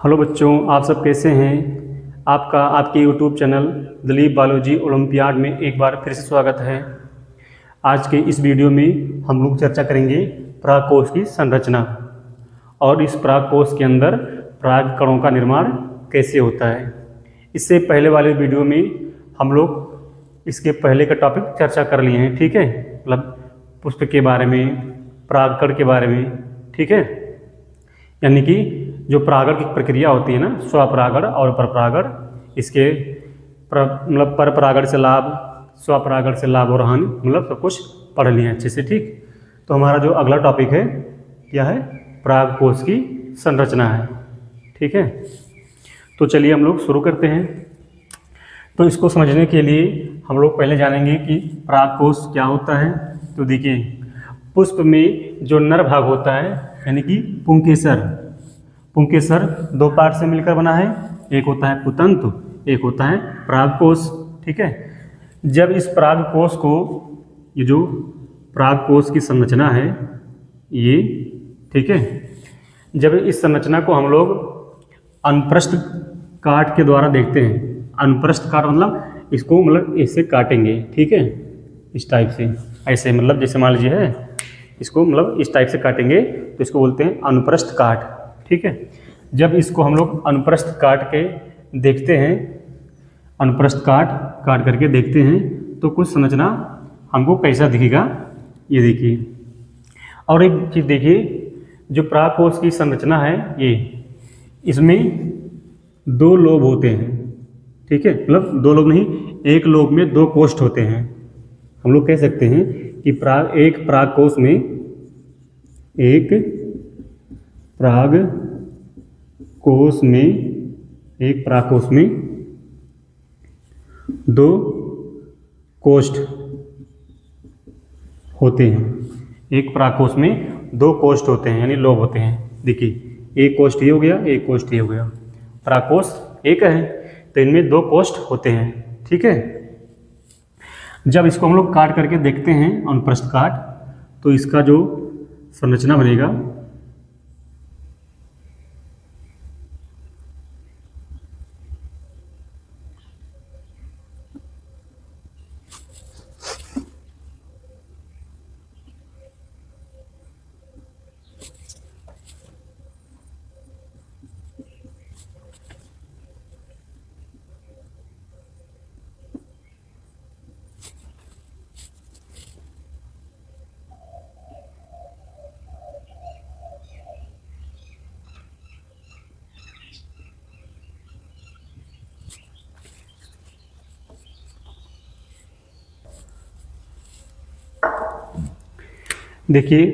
Hello बच्चों, आप सब कैसे हैं। आपके YouTube channel Dilip biology olympiad में एक बार फिर से स्वागत है। आज के इस वीडियो में हम लोग चर्चा करेंगे परागकोश की संरचना और इस परागकोश के अंदर परागकणों का निर्माण कैसे होता है। इससे पहले वाले वीडियो में हम लोग इसके पहले का टॉपिक चर्चा कर लिए हैं, ठीक है। मतलब पुष्प के बारे में, परागकण के बारे में, ठीक है। यानी कि जो परागण की प्रक्रिया होती है ना, स्वपरागण और परपरागण, इसके मतलब परपरागण से लाभ, स्वपरागण से लाभ और हानि, मतलब सब कुछ पढ़ लिए अच्छे से, ठीक। तो हमारा जो अगला टॉपिक है क्या है, परागकोश की संरचना है, ठीक है। तो चलिए हम लोग शुरू करते हैं। तो इसको समझने के लिए हम लोग पहले जानेंगे कि परागकोश क्या होता है। तो देखिए, पुष्प में जो नर भाग होता है यानी कि पुंकेसर, पुंकेसर दो पार्ट से मिलकर बना है। एक होता है पुतंतु, एक होता है परागकोश, ठीक है। जब इस परागकोश को, ये जो परागकोश की संरचना है ये, ठीक है, जब इस संरचना को हम लोग अनुप्रस्थ काट के द्वारा देखते हैं। अनुप्रस्थ काट मतलब इसको मतलब ऐसे काटेंगे, ठीक है, इस टाइप से, ऐसे मतलब जैसे मान लीजिए है, इसको मतलब इस टाइप से काटेंगे तो इसको बोलते हैं अनुप्रस्थ काट, ठीक है। जब इसको हम लोग अनुप्रस्थ काट के देखते हैं, अनुप्रस्थ काट करके देखते हैं तो कुछ संरचना हमको कैसा दिखेगा, ये देखिए। और एक चीज़ देखिए, जो परागकोश की संरचना है ये, इसमें दो लोब होते हैं, ठीक है। मतलब दो लोब नहीं, एक लोब में दो कोष्ठ होते हैं। हम लोग कह सकते हैं कि एक परागकोश में, एक परागकोश में दो कोष्ठ होते हैं। एक परागकोश में दो कोष्ठ होते हैं यानी लोब होते हैं। देखिए, एक कोष्ठ ये हो गया, एक कोष्ठ ये हो गया। परागकोश एक है तो इनमें दो कोष्ठ होते हैं, ठीक है। जब इसको हम लोग काट करके देखते हैं अनुप्रस्थ काट, तो इसका जो संरचना बनेगा, देखिए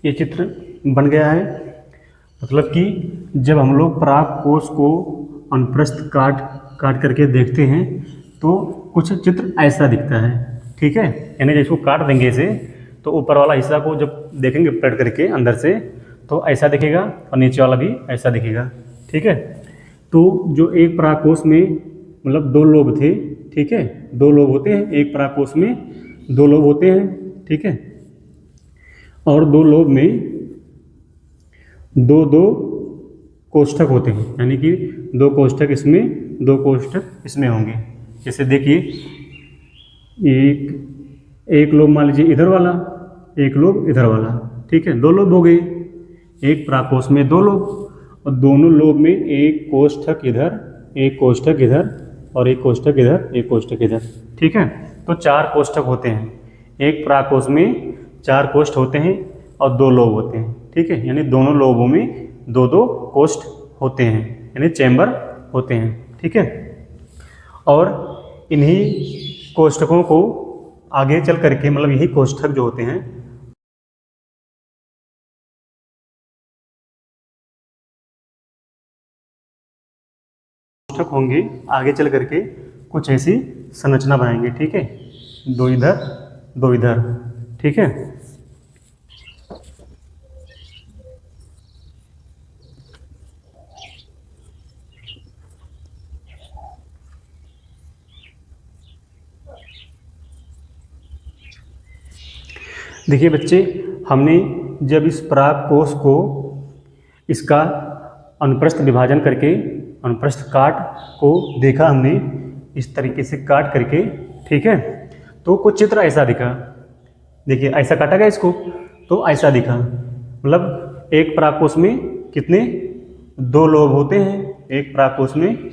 ये चित्र बन गया है। मतलब कि जब हम लोग परागकोश को अनुप्रस्थ काट करके देखते हैं तो कुछ चित्र ऐसा दिखता है, ठीक है। यानी जब इसको काट देंगे इसे, तो ऊपर वाला हिस्सा को जब देखेंगे पलट करके अंदर से, तो ऐसा दिखेगा और नीचे वाला भी ऐसा दिखेगा, ठीक है। तो जो एक परागकोश में मतलब दो लोब थे, ठीक है, दो लोब होते हैं, एक परागकोश में दो लोब होते हैं, ठीक है। और दो लोब में दो दो कोष्ठक होते हैं, यानी कि दो कोष्ठक इसमें, दो कोष्ठक इसमें होंगे। जैसे देखिए, एक लोब मान लीजिए इधर वाला, एक लोब इधर वाला, ठीक है, दो लोब हो गए। एक परागकोश में दो लोब, और दोनों लोब में एक कोष्ठक इधर, एक कोष्ठक इधर, और एक कोष्ठक इधर, एक कोष्ठक इधर, ठीक है। तो चार कोष्ठक होते हैं। एक परागकोश में चार कोष्ठ होते हैं और दो लोब होते हैं, ठीक है। यानी दोनों लोबों में दो दो कोष्ठ होते हैं, यानी चैम्बर होते हैं, ठीक है। और इन्हीं कोष्ठकों को आगे चल करके, मतलब यही कोष्ठक जो होते हैं, कोष्ठक होंगे आगे चल करके कुछ ऐसी संरचना बनाएंगे, ठीक है। दो इधर, दो इधर, ठीक है। देखिए बच्चे, हमने जब इस परागकोश को इसका अनुप्रस्थ विभाजन करके अनुप्रस्थ काट को देखा हमने इस तरीके से काट करके, ठीक है। तो कुछ चित्र ऐसा दिखा, देखिए ऐसा काटा गया इसको, तो ऐसा दिखा, मतलब एक परागकोश में कितने 2 लोब होते हैं, एक परागकोश में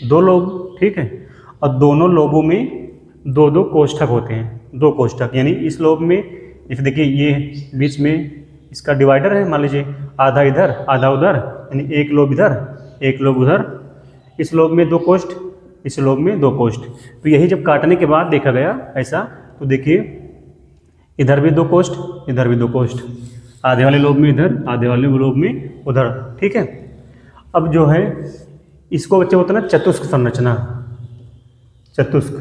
2 लोब, ठीक है। और दोनों लोबों में 2-2 कोष्ठक होते हैं, 2 कोष्ठक, यानी इस लोब में इस देखिए ये बीच में इसका डिवाइडर है, मान लीजिए आधा इधर आधा उधर, यानी एक लोब इधर एक लोब उधर, इस लोब में 2 कोष्ठ, इस लोब में 2 कोष्ठ। तो यही जब काटने के बाद देखा गया ऐसा, तो देखिए इधर भी 2 कोष्ठ इधर भी 2 कोष्ठ, आधे वाले लोब में इधर आधे वाले लोब में उधर, ठीक है। अब जो है इसको बच्चे होता है ना चतुष्क संरचना, चतुष्क,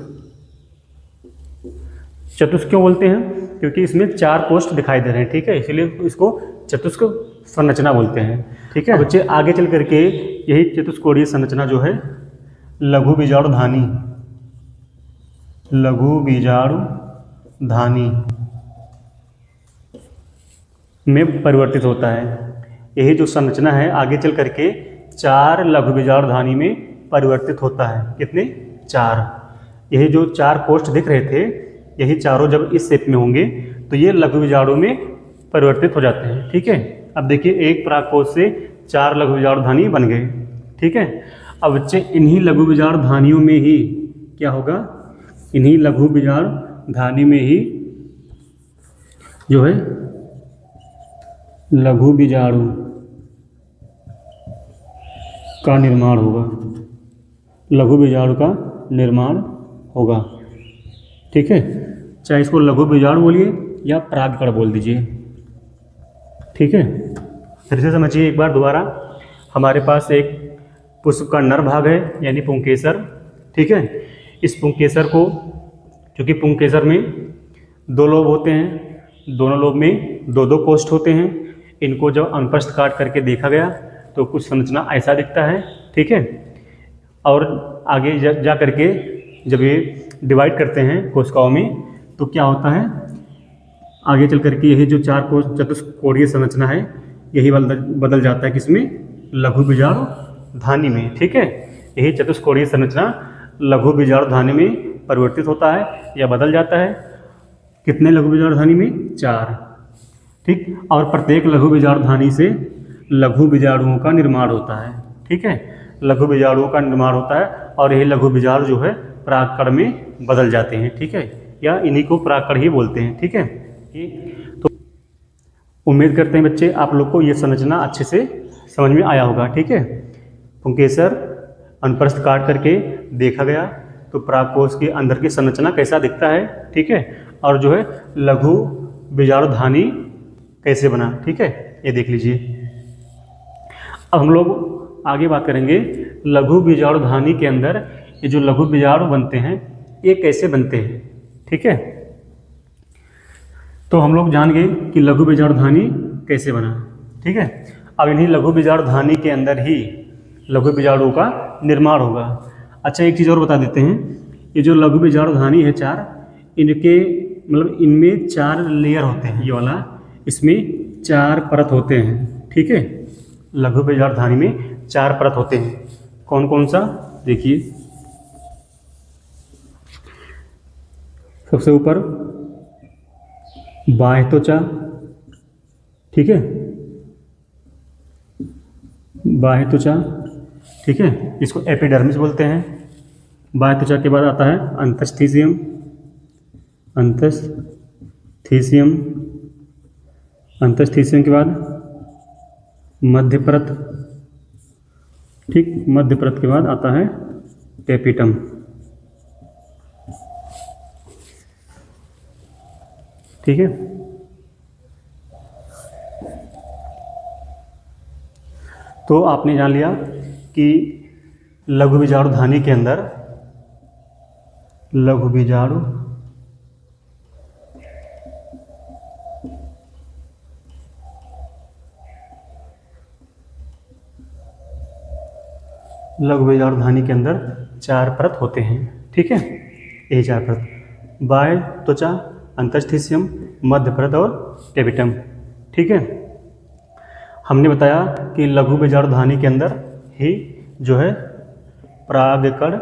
चतुष्क क्यों बोलते हैं? क्योंकि इसमें 4 कोष्ठ दिखाई दे रहे हैं, ठीक है, इसलिए इसको चतुष्क संरचना बोलते हैं, ठीक है। बच्चे आगे चल करके यही चतुष्कोणीय संरचना जो है लघु बीजाणुधानी, लघु बीजाणुधानी में परिवर्तित होता है। यही जो संरचना है आगे चल करके 4 लघु बीजाणुधानी में परिवर्तित होता है। कितने? 4। यही जो 4 कोष्ठ दिख रहे थे, यही चारों जब इस शेप में होंगे तो ये लघु बीजाणु में परिवर्तित हो जाते हैं, ठीक है। अब देखिए एक परागकोश से 4 लघु बीजाणुधानी बन गए, ठीक है। अब बच्चे इन्हीं लघु बीजाणुधानियों में ही क्या होगा, इन्हीं लघु बीजाणुधानी में ही जो है लघु बीजाणु का निर्माण होगा, लघु बीजाणु का निर्माण होगा, ठीक है। चाहे इसको लघु बीजाणु बोलिए या परागकण बोल दीजिए, ठीक है। फिर से समझिए एक बार दोबारा, हमारे पास एक पुष्प का नर भाग है यानी पुंकेसर, ठीक है। इस पुंकेसर को, क्योंकि पुंकेसर में 2 लोब होते हैं, दोनों लोब में 2-2 कोष्ठ होते हैं, इनको जब अनुप्रस्थ काट करके देखा गया तो कुछ संरचना ऐसा दिखता है, ठीक है। और आगे जा करके जब ये डिवाइड करते हैं कोशिकाओं में तो क्या होता है, आगे चल करके यही जो 4 कोश चतुष्कोणीय संरचना है यही बदल जाता है किसमें, लघु बीजाणुधानी में, ठीक है। यही चतुष्कोणीय संरचना लघु बीजाणुधानी में परिवर्तित होता है या बदल जाता है। कितने लघु बीजाणुधानी में? 4, ठीक। और प्रत्येक लघु बीजाणुधानी से लघु बीजाणुओं का निर्माण होता है, ठीक है। लघु बीजाणुओं का निर्माण होता है और यही लघु बीजाणु जो है परागकण में बदल जाते हैं, ठीक है, या इन्हीं को परागकण ही बोलते हैं, ठीक है। तो उम्मीद करते हैं बच्चे आप लोग को ये संरचना अच्छे से समझ में आया होगा, ठीक है। पुंकेसर अनुप्रस्थ काट करके देखा गया तो परागकोश के अंदर की संरचना कैसा दिखता है, ठीक है, और जो है लघु बीजाणुधानी कैसे बना, ठीक है, ये देख लीजिए। अब हम लोग आगे बात करेंगे लघु बीजाणुधानी के अंदर ये जो लघु बीजाणु बनते हैं ये कैसे बनते हैं, ठीक है। तो हम लोग जान गए कि लघु बीजाणुधानी कैसे बना, ठीक है। अब इन्हीं लघु बीजाणुधानी के अंदर ही लघु बीजाणुओं का निर्माण होगा। अच्छा एक चीज़ और बता देते हैं, ये जो लघु बीजाणुधानी है 4, इनके मतलब इनमें 4 लेयर होते हैं, ये वाला इसमें 4 परत होते हैं, ठीक है। लघु बीजाणुधानी में 4 परत होते हैं, कौन कौन सा देखिए। सबसे ऊपर बाह्य त्वचा, ठीक है, बाह्य त्वचा, ठीक है, इसको एपिडर्मिस बोलते हैं। बाह्य त्वचा के बाद आता है अंतस्थीसियम, अंतस्थीसियम, अंतस्थीसियम के बाद मध्य परत, ठीक, मध्य परत के बाद आता है टेपिटम, ठीक है। तो आपने जान लिया कि लघु बीजाणुधानी के अंदर लघु बीजाणु लघु बीजाणुधानी के अंदर 4 परत होते हैं, ठीक है, यही 4 परत, बाह्य त्वचा, अंतस्थीसियम, मध्य परत और टेपिटम, ठीक है। हमने बताया कि लघु बीजाणुधानी के अंदर ही जो है परागकण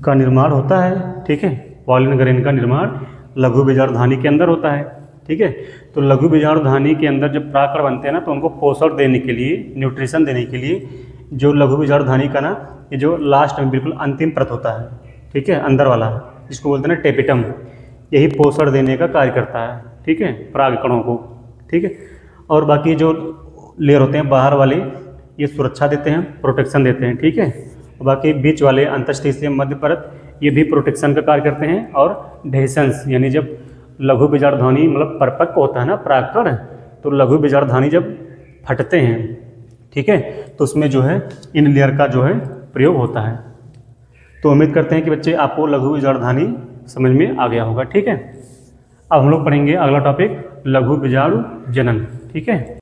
का निर्माण होता है, ठीक है। पॉलन ग्रेन का निर्माण लघु बीजाणुधानी के अंदर होता है, ठीक है। तो लघु बीजाणुधानी के अंदर जब परागकण बनते हैं ना, तो उनको पोषण देने के लिए, न्यूट्रिशन देने के लिए जो लघु बीजाणुधानी का ना, ये जो लास्ट में बिल्कुल अंतिम परत होता है, ठीक है, अंदर वाला, जिसको बोलते हैं ना टेपिटम, यही पोषण देने का कार्य करता है, ठीक है, परागकणों को, ठीक है। और बाकी जो लेयर होते हैं बाहर वाले, ये सुरक्षा देते हैं, प्रोटेक्शन देते हैं, ठीक है। और बाकी बीच वाले अंतःस्थितीय मध्य परत, ये भी प्रोटेक्शन का कार्य करते हैं। और डेसेंस, यानी जब लघु बीजाणुधानी मतलब परिपक्व होता है ना परागकण, तो लघु बीजाणुधानी जब फटते हैं, ठीक है, तो उसमें जो है इन लेयर का जो है प्रयोग होता है। तो उम्मीद करते हैं कि बच्चे आपको लघु बीजाणुधानी समझ में आ गया होगा, ठीक है। अब हम लोग पढ़ेंगे अगला टॉपिक, लघु बीजाणु जनन, ठीक है।